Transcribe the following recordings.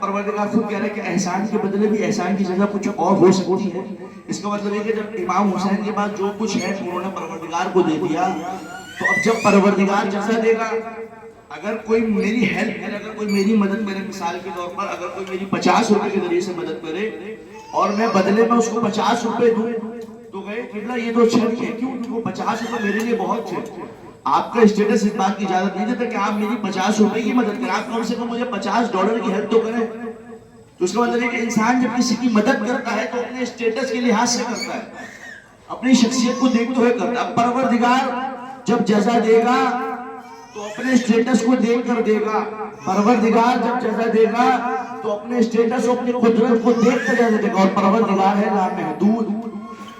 پروردگار خود کہہ رہے ہیں کہ احسان کے بدلے بھی احسان کی جزا کچھ اور ہو سکتی ہے. اس کا مطلب یہ کہ جب امام حسین کے بعد جو کچھ ہے انہوں نے پروردگار کو دے دیا, تو اب جب پروردگار جزا دے گا, اگر کوئی میری ہیلپ کرے, اگر کوئی میری مدد کرے, مثال کے طور پر اگر کوئی میری 50 روپے کے ذریعے سے مدد کرے اور میں بدلے میں اس کو 50 روپے دوں, تو کہے قبلہ یہ تو اچھا نہیں ہے. کیوں؟ کیونکہ وہ 50 روپے میرے لیے بہت تھے. آپ کا اسٹیٹس اس بات کی اجازت نہیں دیتا کہ آپ میری 50 روپے کی مدد کریں, آپ کم سے کم مجھے $50 کی ہیلپ تو کریں. تو اس کا مطلب ہے کہ انسان جب کسی کی مدد کرتا ہے تو اپنے اسٹیٹس کے لحاظ سے کرتا ہے, اپنی شخصیت کو دیکھتے ہوئے کرتا ہے. اب پروردگار جب جزا دے گا تو اپنے اسٹیٹس کو دیکھ کر دے گا. پروردگار جب جزا دے گا تو اپنے اسٹیٹس اور اپنی قدرت کو دیکھ کر جزا دے گا. اور پروردگار ہے لامحدود,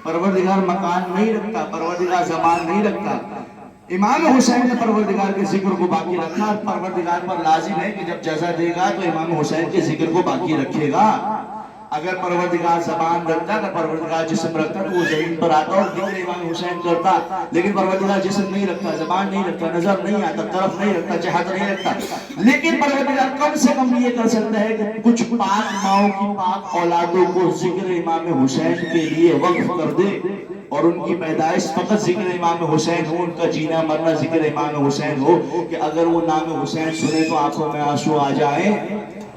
پروردگار مکان نہیں رکھتا, پروردگار زمان نہیں رکھتا. امام حسین نے پروردگار کے ذکر کو باقی رکھا. پروردگار پر لازم ہے کہ جب جزا دے گا تو امام حسین کے ذکر کو باقی رکھے گا. اگر پروردگار زبان رکھتا, اگر پروردگار جسم رکھتا تو وہ زمین پر آتا اور ذکر امام حسین کرتا. لیکن پروردگار جسم نہیں رکھتا, زبان نہیں رکھتا, نظر نہیں آتا, طرف نہیں رکھتا, چہت نہیں رکھتا. لیکن پروردگار کم سے کم یہ کر سکتا ہے کہ کچھ پاک ماؤں کی پاک اولادوں کو ذکر امام حسین کے لیے وقف کر دے, اور ان کی پیدائش فقط ذکر امام حسین ہو, ان کا جینا مرنا ذکر امام حسین ہو, کہ اگر وہ نام حسین سنے تو آنکھوں میں آنسو آ جائیں.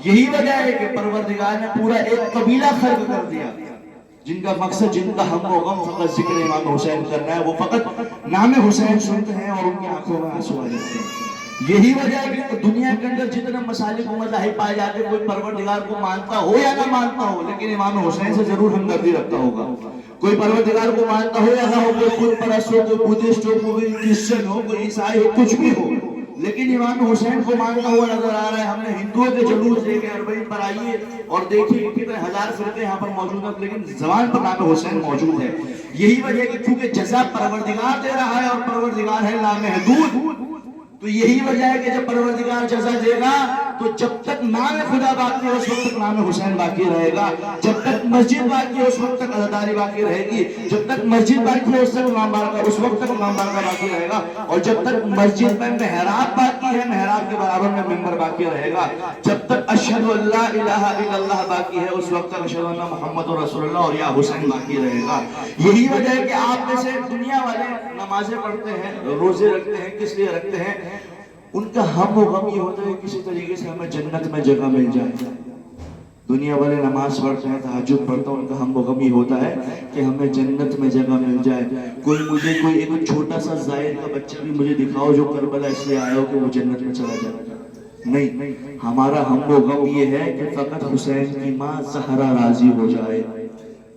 یہی وجہ ہے کہ پروردگار نے پورا ایک قبیلہ خلق کر دیا جن کا مقصد, جن کا ہم و غم فقط ذکر امام حسین کرنا ہے. وہ فقط نام حسین سنتے ہیں اور ان کی آنکھوں میں آنسو آ جاتے ہیں. یہی وجہ ہے کہ دنیا کے اندر جتنے مسالک و مذاہب پائے جاتے ہیں, کوئی پروردگار کو مانتا ہو یا نہ مانتا ہو, لیکن امام حسین سے ضرور ہمدردی رکھتا ہوگا. کوئی پروردگار کو مانتا ہو یا نہ ہو, کوئی خود پرست ہو, کوئی بدھسٹ ہو, کوئی کرسچن ہو, کوئی عیسائی ہو, کچھ بھی ہو, لیکن امام حسین کو مانتا ہوا نظر آ رہا ہے. ہم نے ہندوؤں کے جلوس دیکھے, اربعین پر آئیے اور دیکھیے کتنے ہزار فرقے یہاں پر موجود ہیں, لیکن زبان پر نام حسین موجود ہے. یہی وجہ ہے کہ کیونکہ جزا پروردگار دے رہا ہے اور پروردگار ہے لامحدود, تو یہی وجہ ہے کہ جب پروردگار جزا دے گا تو جب تک نام خدا باقی ہے اس وقت تک نام حسین باقی رہے گا, جب تک مسجد باقی ہے اس وقت تک عزاداری باقی رہے گی, جب تک مسجد باقی ہے اس وقت تک امام بارگاہ باقی رہے گا, اور جب تک مسجد میں محراب باقی ہے محراب کے برابر میں منبر باقی رہے گا, جب تک اشہد ان لا الہ الا اللہ باقی ہے اس وقت تک اشہد ان محمد رسول اللہ اور یا حسین باقی رہے گا. یہی وجہ ہے کہ آپ میں سے دنیا والے نمازیں پڑھتے ہیں, روزے رکھتے ہیں, کس لیے رکھتے ہیں؟ ان کا ہم و غم یہ ہوتا ہے کسی طریقے سے ہمیں جنت میں جگہ مل جائے. دنیا والے نماز پڑھتے ہیں, تہجد پڑھتے ہیں, ان کا ہم و غم یہ ہوتا ہے کہ ہمیں جنت میں جگہ مل جائے. کوئی ایک چھوٹا سا زائر کا بچہ بھی مجھے دکھاؤ جو کربلا اس لیے آیا ہو کہ وہ جنت میں چلا جائے. نہیں, ہمارا ہم و غم یہ ہے کہ فقط حسین کی ماں زہرا راضی ہو جائے.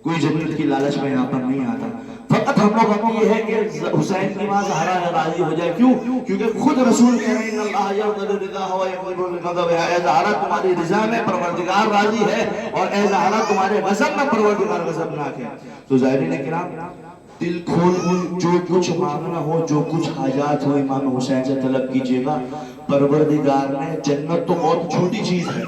کوئی جنت کی لالچ میں یہاں پر نہیں آتا. فقط ہم و غم یہ ہے کہ حسین کی ماں زہرا راضی ہو جائے. کیوں؟ کیونکہ خود رسول کہہ رہے ہیں اللہ یرضی الرضا و یغضب الغضب, اے زہرا تمہاری رضا میں پروردگار راضی ہے اور اے زہرا تمہارے غضب میں پروردگار غضبناک ہے. تو زائرین کرام, دل کھول جو کچھ مانگنا ہو, جو کچھ حاجات ہو امام حسین سے طلب کیجئے گا. پروردگار نے, جنت تو بہت چھوٹی چیز ہے,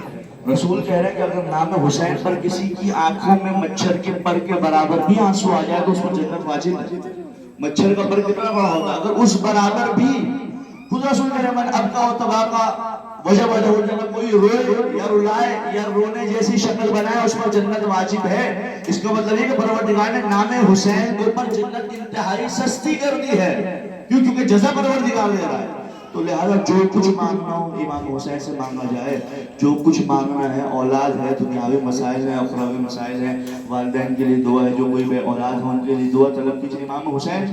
رسول کہہ رہے ہیں کہ اگر نام حسین پر کسی کی آنکھوں میں مچھر کے پر کے برابر بھی آنسو آ جائے تو اس پر جنت واجب ہے. مچھر کا پر کتنا بڑا ہوتا ہے, اگر اس برابر بھی, خود رسول کہہ رہے ہیں من ابکا و تباکا وجب له الجنت, کوئی روئے یا رلائے یا رونے جیسی شکل بنائے اس پر جنت واجب ہے. اس کا مطلب یہ کہ پروردگار نے نام حسین کے اوپر جنت انتہائی سستی کر دی ہے. کیوں؟ کیونکہ جزا پروردگار دے رہا ہے. تو لہذا جو کچھ مانگنا ہو امام حسین سے مانگا جائے. جو کچھ مانگنا ہے, اولاد ہے, دنیاوی مسائل ہیں, اخروی مسائل ہیں, والدین کے لیے دعا ہے, جو کوئی بے اولاد ہو ان کے لیے دعا طلب کیجیے. امام حسین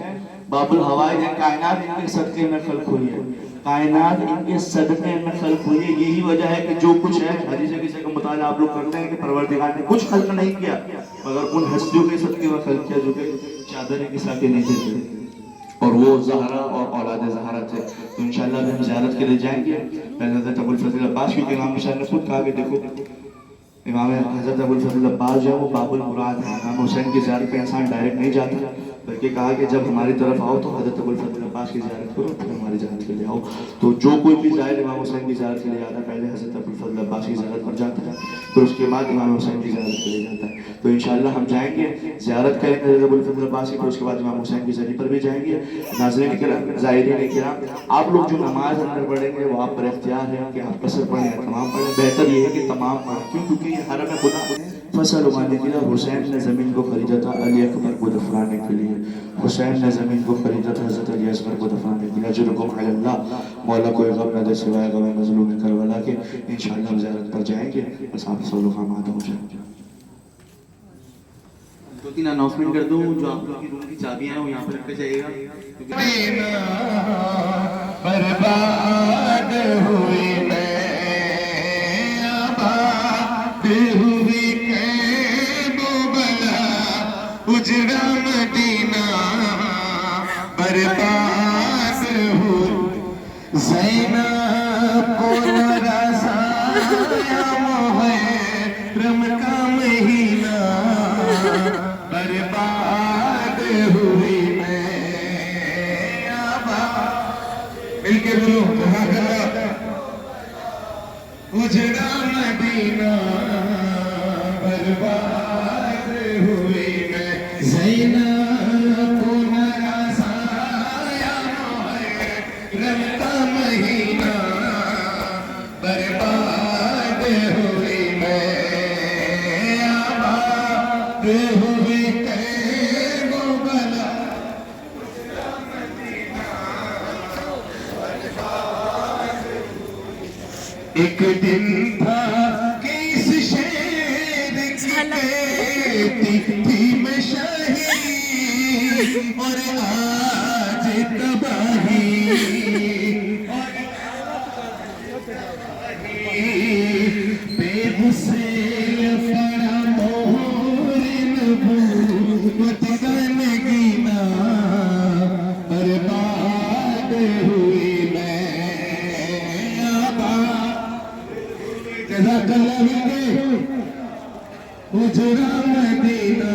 باب الحوائج ہے, کائنات ان کے صدقے میں خلق ہوئی ہے, کائنات ان کے صدقے میں خلق ہوئی ہے. یہی وجہ ہے کہ جو کچھ ہے, حدیث کسی کا مطالعہ آپ لوگ کرتے ہیں کہ پروردگار نے کچھ خلق نہیں کیا مگر ان ہستیوں کے صدقے میں خلق کیا جو کہ چادر کسا کے نیچے تھے, اور وہ زہرا اور اولاد زہرا تھے. تو انشاءاللہ ہم زیارت کے لیے جائیں گے. پہلے حضرت ابوالفضل عباس, کیونکہ امام حسین نے خود کہا کہ دیکھو امام حضرت ابوالفضل عباس جو ہے وہ باب المراد ہے. امام حسین کی زیارت پہ انسان ڈائریکٹ نہیں جاتا, بلکہ کہا کہ جب ہماری طرف آؤ تو حضرت ابوالفضل عباس کی زیارت کرو, پھر ہماری زیارت کے لیے آؤ. تو جو کوئی بھی زائر امام حسین کی زیارت کے لیے آتا ہے پہلے حضرت ابوالفضل عباس کی زیارت پر جاتا ہے. پھر اس کے بعد امام حسین کی زیارت کے لیے جاتا ہے. تو انشاءاللہ ہم جائیں گے, زیارت کریں گے ابو الفضل عباسی, پھر اس کے بعد امام حسین کی زری پر بھی جائیں گے. ناظرین کرام, زائرین کرام, آپ لوگ جو نماز اندر پڑھیں گے وہ آپ پر اختیار ہے کہ آپ قصر پڑھیں یا تمام پڑھیں. بہتر یہ ہے کہ تمام پڑھیں, کیوں؟ کیونکہ یہ حرم خدا فصل اگانے کے لیے. حسین نے زمین کو خریدا تھا علی اکبر کو دفنانے کے لیے. حسین نے زمین کو خریدا تھا حضرت علی اصغر کو دفنانے کے لیے. اجرکم علی اللہ, مولا کوئی غم نہ دے سوائے غم مظلوم کربلا کے. انشاءاللہ ہم زیارت پر جائیں گے, بس آپ سب لوگ آمادہ ہو جائیں. 2-3 اناؤنسمنٹ کر دوں. جو آپ لوگ کی روم کی چابیاں ہیں وہ یہاں پر رکھ کے جائے گا. برباد ہوئی میں آباد ہوئی بلا اجڑا مدینہ برباد ہوئی زینب کو رسایا محرم کا مہینہ برباد ہوئی میں آباد. مل کے بولو اجڑا مدینہ برباد ہوئی میں زینب کو رسایا محرم کا مہینہ برباد ہوئی میں آباد ہوئی وہ بلا ایک دن تھا کہ اس شہر کی تھی میں شاہی اور آج تباہی بے حسین فرا مہر نبوت کا نگینہ برباد ہوئی میں آباد. جزاک اللہ خیر. اجڑا مدینہ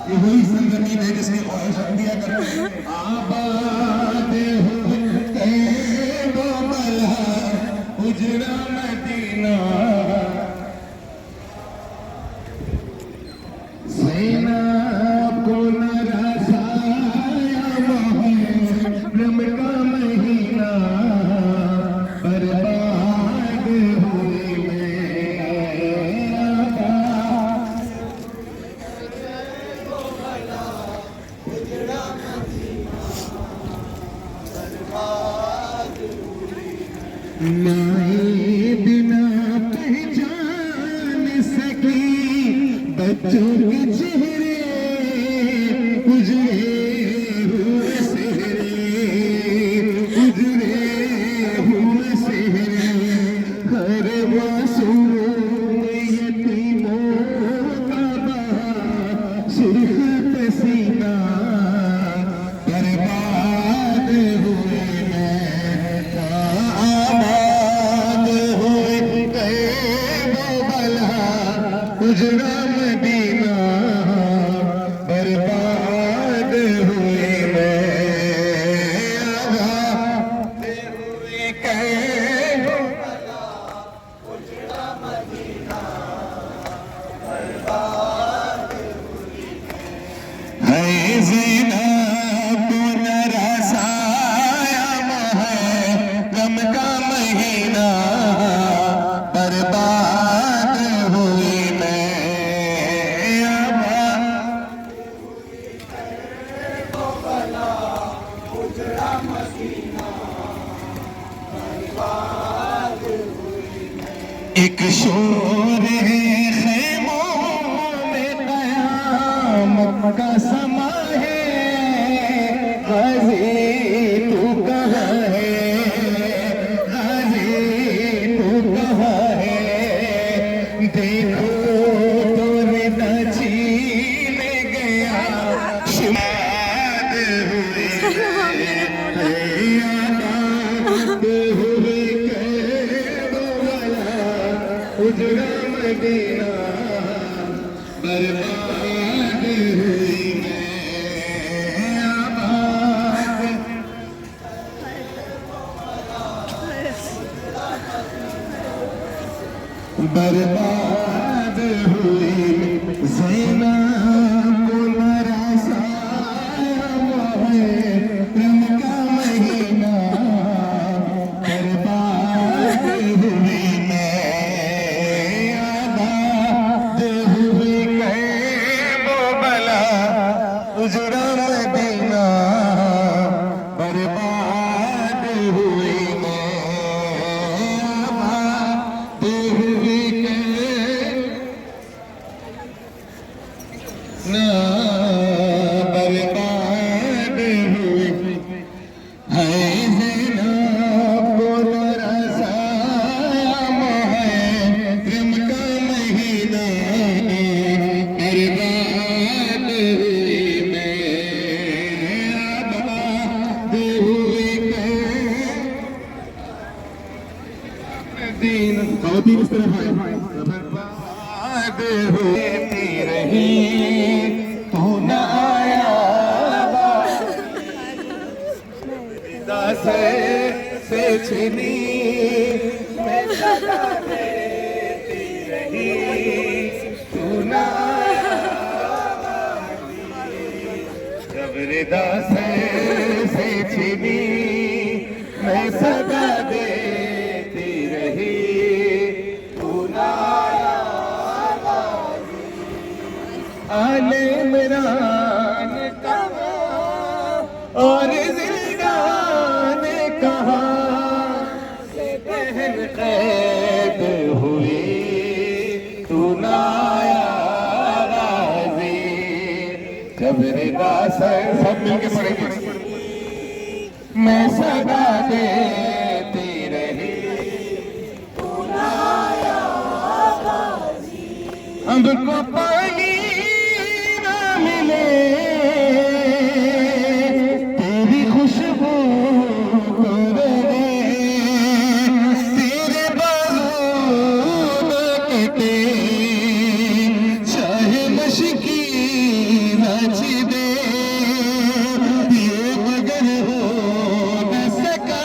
یہ وہی سرزمین ہے جس میں خواہش دیا کرتے ہیں. آباد ہوئے وہ بلا اجڑا مدینہ زینب کو نہ رسایا محرم کا مہینہ برباد ہوئی میں آباد. مائیں بنا پہچان سکی بچوں کے چہرے اجڑے ہوئے سہرے اجڑے ہوئے سہرے ہر معصوم یتیموں کا بہا سرخ پسینہ برباد ہوئے میں آباد ہوئے وہ بلا اجڑا مدینہ برباد ہوئے میں آباد ہوئے وہ بلا اجڑا مدینہ برباد ہوئی ہے زینب کو نہ رسایا محرم کا مہینہ برباد ہوئی میں آباد. ایک شور ہے خیموں میں قیامت کا سما ہے غازی تو کہاں ہے غازی تو کہاں ہے دیکھو تو ردا چھین گیا شماد ہوئے آباد ہوئے اجڑا مدینہ برباد ہوئی میں آباد. برباد ہوئی زینب کو نرسا محرم کا مہینہ برباد ہوئی میں آباد ہوئی کہیں وہ بلا اجڑا مدینہ برباد ہوئی میں آباد ہوئی کہیں نہ برباد ہوئی ہے زینب کو نرسا محرم کا مہینہ برباد ہوئی میں آباد ہوئی دین خواتین اس طرف آئے برباد ہوتی رہی تو نہ آیا سے چھنی میں صدا دیتی رہی تو نہ آیا جب ردا سے چھنی میں صدا دیتی رہی تو نہ آیا آل عمران کہاں اور زندان کہاں سے بہن قید ہوئی تو نہ آیا غازی جب ردا سے سب مل کے پڑھیں گے میں صدا دیتی رہی تو نہ آیا غازی ہم کو پانی نہ ملے تیری خوشبو کو رہے تیرے بازو نہ کٹے چاہے مشکی نچ دے یہ مگر ہو نہ سکا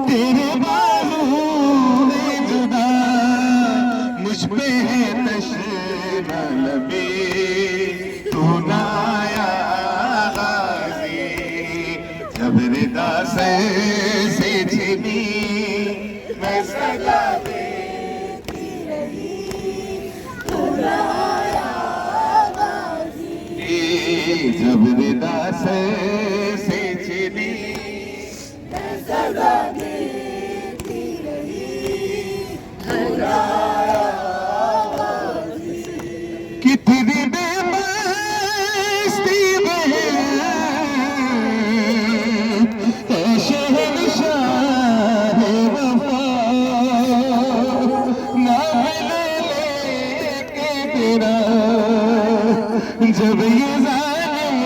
تیرے بازو نے جدا مجھ پہ ہے نشہ لبی تو نہ آیا غازی جب ردا سے چھنی میں صدا دیتی رہی تو نہ آیا غازی جب ردا سے چھنی میں صدا دیتی رہی تو نہ آیا کتنی بے مستی میں اے شہنشاہ وفا نام لے کے تیرا جب یہ ظالم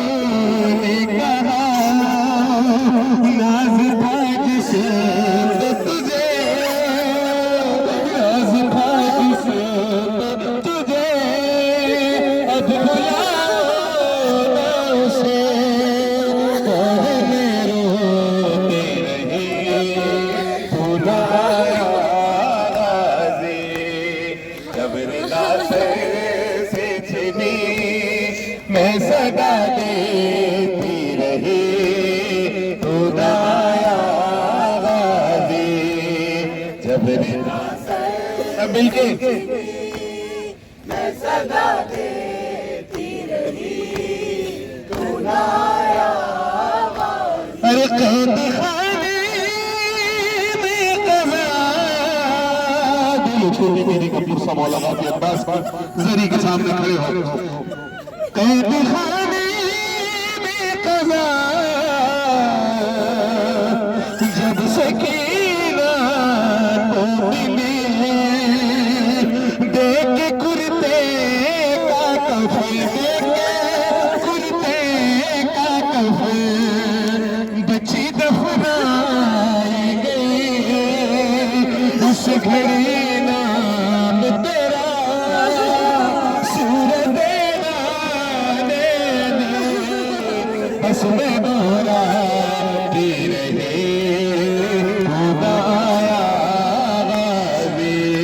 نے کہا ناز تھا جس پہ تجھے ناز تھا جس پہ تجھے اب بلاؤ اسے کہنے روتے رہے تو نہ آیا غازی جب ردا سے چھنی میں صدا دیتی رہی تو نہ آیا غازی جب ردا سے مل کے میں صدا دیتی رہی تو نہ آیا غازی ارے قید خانے میں قضا دل چھوڑی میری کپور سا مولا باقی عباس زری کے سامنے کھڑے ہو قید خانے میں قضا جب سکینہ کو ملی دیکھ کے کرتے کا کفن دیکھ کے کرتے کا کفن بچی دفنائی گئی اس گھڑی نام تیرا سورت بس میں دورا رہے خدا غازی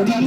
3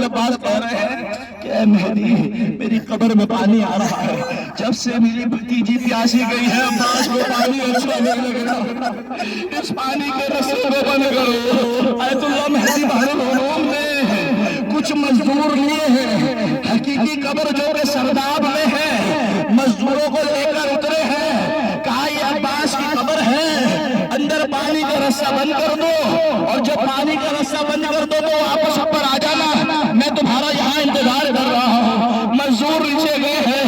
فضل عباس کہہ رہے ہیں کہ اے مہدی میری قبر میں پانی آ رہا ہے، جب سے میری بھتیجی پیاسی گئی ہے عباس کو پانی اچھا نہیں لگ رہا، اس پانی کے رسے کو بند کرو۔ آیت اللہ مہدی بحر العلوم نے کچھ مزدور لیے ہیں، حقیقی قبر جو کہ سرداب میں ہے، مزدوروں کو لے کر اترے ہیں، کہا یہ عباس کی قبر ہے، اندر پانی کا رسہ بند کر دو، اور جب پانی کا رسہ بند کر دو تو واپس اوپر آ جانا، میں تمہارا یہاں انتظار کر رہا ہوں۔ مزدور نیچے گئے ہیں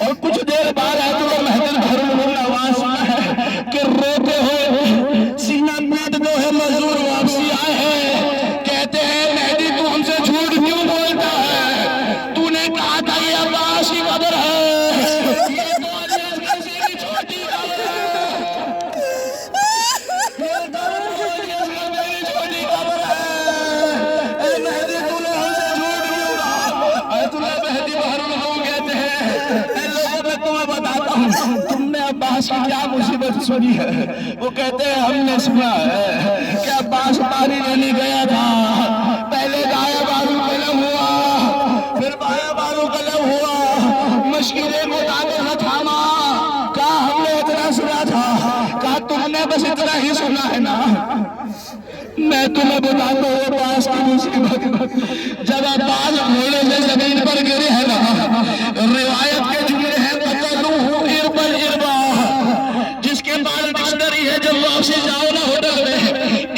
اور کچھ دیر بعد آیت اللہ مہدی بحر العلوم نے آواز سنا ہے کہ روتے ہوئے سینہ پیٹتے ہوئے مزدور واپسی آئے ہیں، کہتے ہیں مہدی تو ہم سے جھوٹ کیوں بولتا ہے؟ تو نے کہا تھا یہ عباس کی قبر ہے، یہ تو عزیز کسی کی چھوٹی قبر ہے، یہ تو عزیز کسی کی چھوٹی قبر ہے، اے مہدی تو نے ہم سے جھوٹ کیوں کہا؟ آیت اللہ مہدی بحر العلوم کہتے ہیں اے لوگوں میں تمہیں بتاتا ہوں تم نے عباس کی کیا مصیبت سنی ہے۔ وہ کہتے ہیں ہم نے سنا ہے کہ عباس پانی لینے گیا تھا، پہلے دائیں بازو قلم ہوا، پھر بائیں بازو قلم ہوا، مشکلے کو دانتوں سے تھاما، کہا ہم نے اتنا سنا تھا، کہا تم نے بس اتنا ہی سنا ہے نا، میں تمہیں بتاتا ہوں عباس کی مصیبت۔ جب عباس گھوڑے سے زمین پر گرے ہیں نا، روایت کے جملے ہیں قتلوہ اربا اربا، جس کے بعد ڈکشنری ہے جب واپسی جاؤ نا ہوٹل میں،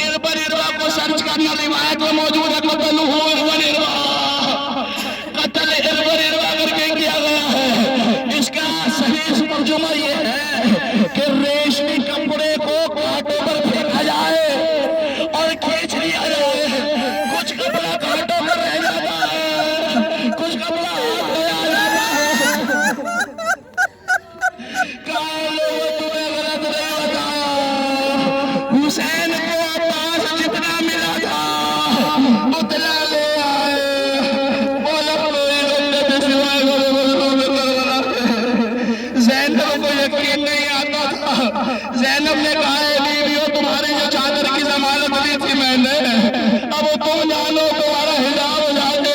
اربا اربا کو سرچ کرنا روایت میں موجود ہے، قتلوہ اربا اربا، قتل اربا اربا کر کے کیا گیا ہے۔ اس کا صحیح ترجمہ یہ ہے کہ ریشمی کپڑے کو کانٹوں پر پھینکا جائے اور کھینچ لیا جائے، کچھ کپڑا کانٹوں پر رہ جاتا ہے، کچھ کپڑا ہاتھ میں آ جاتا ہے۔ کہا لوگوں تمہیں غلط نہیں بتایا، حسین کو عباس جتنا ملا تھا اتنا لے آئے، زینب کو یقین نہیں آتا تھا، زینب نے کہا اے بیویوں تمہاری جو چادر کی ضمانت لی تھی میں نے، اب تم جانو تمہارا حجاب ہو جاتے۔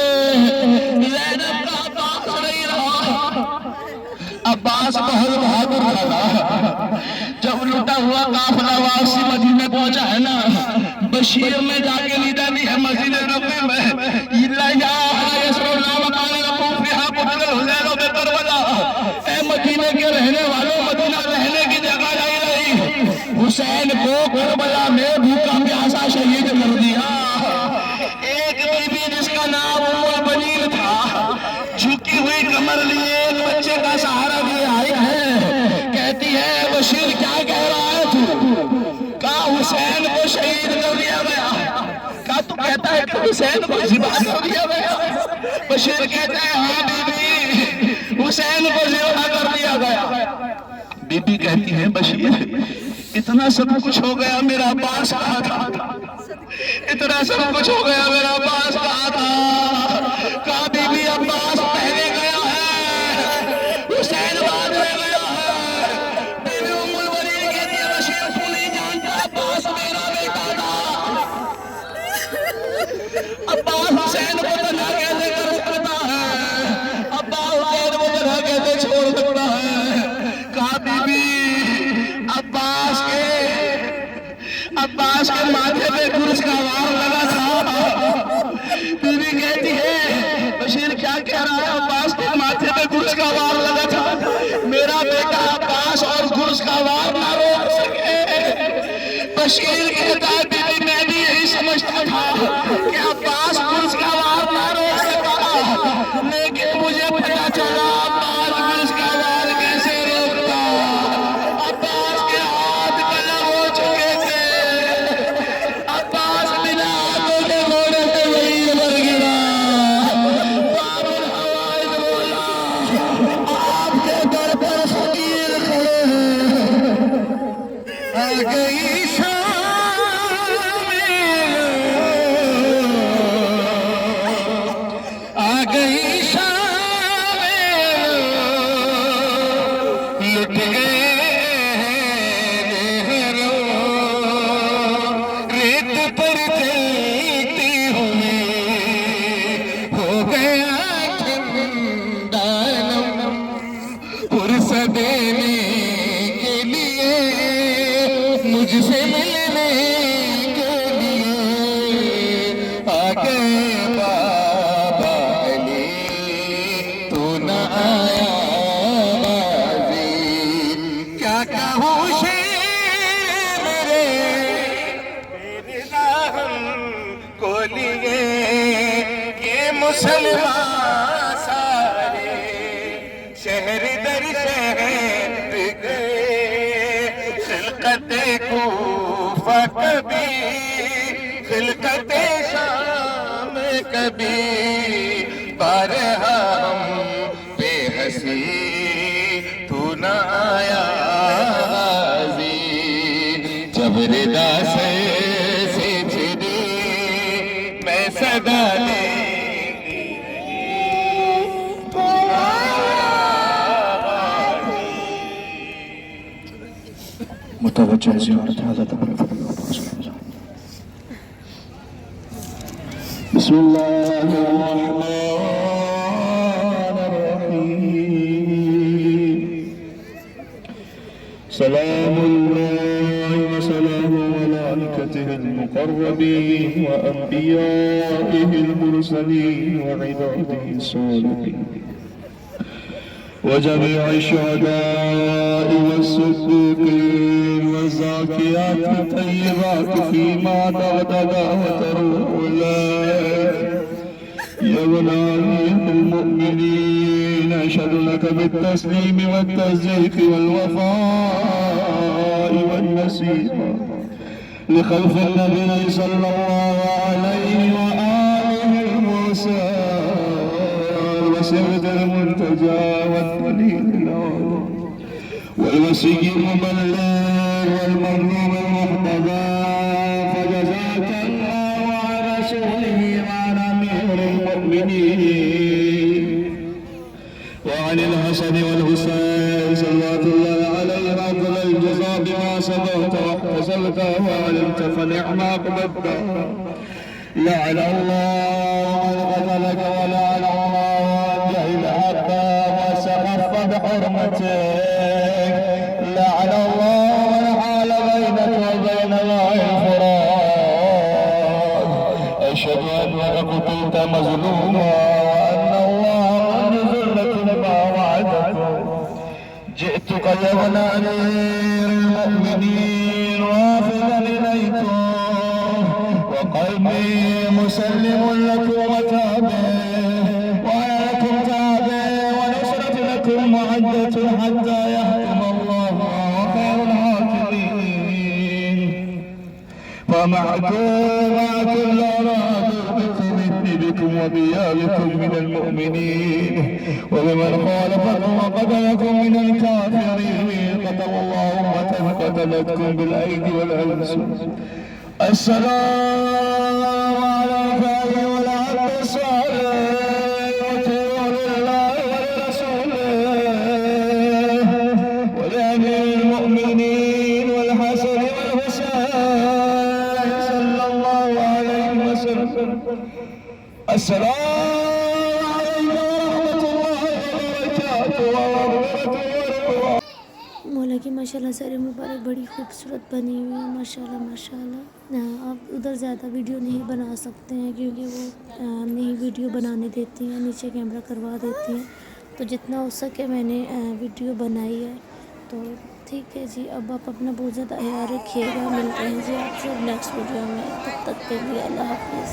زینب کا عباس نہیں رہا، عباس بہت بہادر تھا، جب لٹا ہوا قافلہ واپسی مدینے پہنچا ہے نا، بشیر میں جا کے لیدہ دی ہے مسجد نبوی میں، اے مدینے کے رہنے والوں مدینہ رہنے کی جگہ نہیں رہی، حسین کو کربلا میں بھوکا پیاسا شہید کر دیا۔ ایک بی بی جس کا نام ام البنین تھا، جھکی ہوئی کمر لیے ایک بچے کا سہارا دیے آئی ہے، کہتی ہے بشیر کیا کہہ رہا ہے تو؟ کہا حسین کو شہید کر دیا گیا۔ کہا تو کہتا ہے کہ حسین کو ذبح کر دیا گیا؟ بشیر کہتا ہے ہاں بی بی، حسین کو ذبح کر دیا گیا۔ بی بی کہتی ہے بشیر اتنا سب کچھ ہو گیا میرا عباس کہاں تھا، اتنا سب کچھ ہو گیا میرا عباس کہاں تھا؟ کہا بی بی عباس پہلے گیا ہے، حسین بعد میں گیا ہے۔ بی بی ام البنین کہتی ہے بشیر تو نہیں جانتا عباس میرا بیٹا تھا، عباس حسین کو تنہا کیسے کر سکتا ہے، عباس حسین کو تنہا کیسے چھوڑ سکتا ہے؟ کہا بی بی عباس کے ماتھے پہ گرز کا وار لگا تھا۔ بی بی کہتی ہے بشیر کیا کہہ رہا ہے؟ عباس کے ماتھے پہ گرز کا وار لگا تھا، میرا بیٹا عباس اور گرز کا وار نہ روک سکے۔ بشیر کہتا ہے بی بی میں بھی یہی سمجھتا تھا کہ عباس گرز کا وار نہ روک سکا، لیکن مجھے پتا چلا عباس گرز کا وار کیسے روکتا۔ عباس کے ہاتھ قلم ہو چکے تھے، عباس بنا ہاتھوں کے گھوڑے سے وہی ابھر گرا۔ باب الحوائج بولا آپ کے در پر فقیر کھڑے ہیں، آ گئی شام کہوں شیر میرے میرے ہم کو لیے یہ مسلمان سارے شہر در شہر گئے خلقت کوفہ کبھی خلقت شام کبھی بارہا ہم بے حسی تو نہ آیا غازی جب ردا سے چھڑی میں صدا متوجہ زیارت حضرت ابو بسم اللہ الرحمن الرحیم سلام اللہ وسلام ملائکته المقربین وانبیائه المرسلین وعباده الصالحین وجميع الشهداء والصديقين والزاكيات الطيبات فيما تعتدى وتروح إليك يا ولي المؤمنين أشهد لك بالتسليم والتصديق والوفاء والنصيحة لخلف النبي صلى الله عليه وآله المرسل وسيد المرتجى والدليل العظيم والوصي المبلغ والمظلوم المحتضى فجزاك الله عن رسوله وعن أمير المؤمنين وعن الحسن والحسين صلوات الله عليهم أفضل الجزاء بما صبرت واحتسبت وعلمت فنعم عقبت لعن الله من قتلك ولعن الله من جهل حتى وسخف بحرمتك لعن الله من حال بينك وبين الله الفراق أشهد أنك قتلت مظلوما وأن الله منزل لكم ما وعدك جئتك يا ابن أمير المؤمنين وافدا إليكم وقلبي مسلم لكم وتابع وأنا لكم تابع ونصرة لكم معدة حتى يحكم الله خير الحاكمين فمعكم لا أراد بكم وبيابكم من المؤمنين وبمن خالفكم وقتلكم من الكافرين قتل الله أمة قتلتكم بالأيدي والألسن السلام على الفاتح والعبد الصالح وطول الله ولرسوله ولأمير المؤمنين والحسن والحسين صلى الله عليه وسلم السلام عليكم ورحمة الله وبركاته وبركاته مولا کی ماشاءاللہ سر مبارک بڑی خوبصورت بنی ہوئی ہے ماشاءاللہ ماشاءاللہ. آپ ادھر زیادہ ویڈیو نہیں بنا سکتے ہیں کیونکہ وہ نہیں ویڈیو بنانے دیتی ہیں, نیچے کیمرہ کروا دیتی ہیں, تو جتنا ہو سکے میں نے ویڈیو بنائی ہے. تو ٹھیک ہے جی, اب آپ اپنا بہت زیادہ خیال رکھیے گا. ملتے ہیں جی آپ سے نیکسٹ ویڈیو میں, تب تک کے لیے اللہ حافظ.